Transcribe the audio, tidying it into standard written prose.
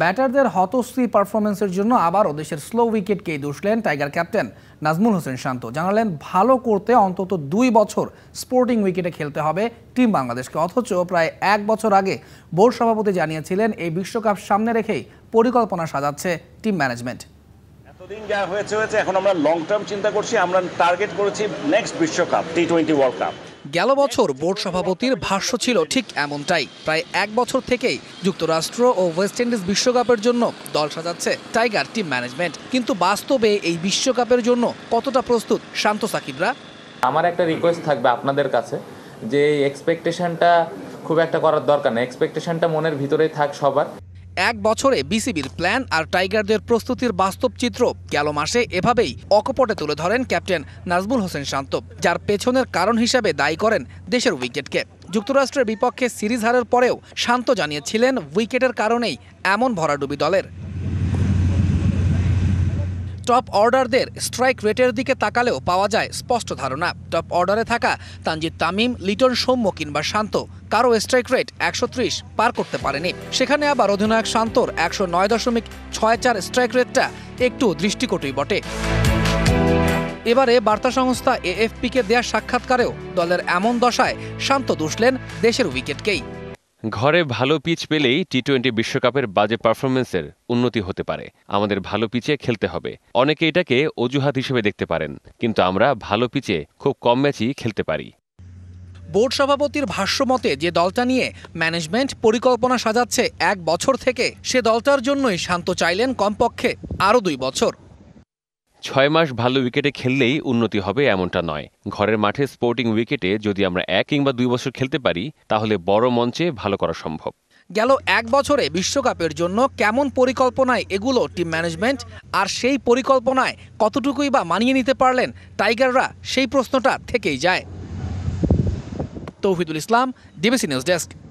ব্যাটারদের হতশ্রী পারফরমেন্সের জন্য আবারও দেশের স্লো উইকেটকেই দুষলেন টাইগার ক্যাপ্টেন নাজমুল হোসেন শান্ত। জানালেন ভালো করতে অন্তত 2 বছর স্পোর্টিং উইকেটে খেলতে হবে টিম বাংলাদেশকে। অথচ প্রায় 1 বছর আগে বোর্ড সভাপতি জানিয়েছিলেন এই বিশ্বকাপ সামনে রেখেই পরিকল্পনা সাজাচ্ছে টিম ম্যানেজমেন্ট। এতদিন যা হয়েছে এখন আমরা লং টার্ম চিন্তা করছি, আমরা টার্গেট করেছি নেক্সট বিশ্বকাপ টি-20 ওয়ার্ল্ড কাপ। গেল বছর বোর্ড সভাপতির ভাষ্য ছিল ঠিক এমনটাই। প্রায় 1 বছর থেকেই যুক্তরাষ্ট্র ও ওয়েস্ট ইন্ডিজ বিশ্বকাপের জন্য দল সাজাচ্ছে টাইগার টিম ম্যানেজমেন্ট। কিন্তু বাস্তবে এই বিশ্বকাপের জন্য কতটা প্রস্তুত শান্ত সাকিবরা? আমার একটা রিকোয়েস্ট থাকবে আপনাদের কাছে যে এক্সপেকটেশনটা খুব একটা করার দরকার নেই, এক্সপেকটেশনটা মনের ভিতরেই থাক সবার। 1 বছরে বিসিবির প্ল্যান আর টাইগারদের প্রস্তুতির বাস্তব চিত্র গেল মাসে এভাবেই অকপটে তুলে ধরেন ক্যাপ্টেন নাজমুল হোসেন শান্ত, যার পেছনের কারণ হিসেবে দায়ী করেন দেশের উইকেটকে। যুক্তরাষ্ট্রের বিপক্ষে সিরিজ হারের পরেও শান্ত জানিয়েছিলেন উইকেটের কারণেই এমন ভরাডুবি দলের। টপ অর্ডারদের স্ট্রাইক রেটের দিকে তাকালেও পাওয়া যায় স্পষ্ট ধারণা। টপ অর্ডারে থাকা তানজিদ তামিম, লিটন সৌম্য কিংবা শান্ত কারো স্ট্রাইক রেট 130 পার করতে পারেনি। সেখানে আবার অধিনায়ক শান্তর 109.64 স্ট্রাইক রেটটা একটু দৃষ্টিকটুই বটে। এবারে বার্তা সংস্থা এএফপিকে দেয়া সাক্ষাৎকারেও দলের এমন দশায় শান্ত দুষলেন দেশের উইকেটকেই। ঘরে ভালো পিচ পেলেই টি-20 বিশ্বকাপের বাজে পারফরমেন্সের উন্নতি হতে পারে। আমাদের ভালো পিচে খেলতে হবে। অনেকে এটাকে অজুহাত হিসেবে দেখতে পারেন, কিন্তু আমরা ভালো পিচে খুব কম ম্যাচই খেলতে পারি। বোর্ড সভাপতির ভাষ্য মতে যে দলটা নিয়ে ম্যানেজমেন্ট পরিকল্পনা সাজাচ্ছে 1 বছর থেকে, সে দলটার জন্যই শান্ত চাইলেন কমপক্ষে আরও 2 বছর। 6 মাস ভালো উইকেটে খেললেই উন্নতি হবে এমনটা নয়। ঘরের মাঠে স্পোর্টিং উইকেটে যদি আমরা 1 কিংবা 2 বছর খেলতে পারি, তাহলে বড় মঞ্চে ভালো করা সম্ভব। গেল 1 বছরে বিশ্বকাপের জন্য কেমন পরিকল্পনায় এগুলো টিম ম্যানেজমেন্ট, আর সেই পরিকল্পনায় কতটুকুই বা মানিয়ে নিতে পারলেন টাইগাররা, সেই প্রশ্নটা থেকেই যায়। তৌহিদুল ইসলাম, ডিবিসি নিউজ ডেস্ক।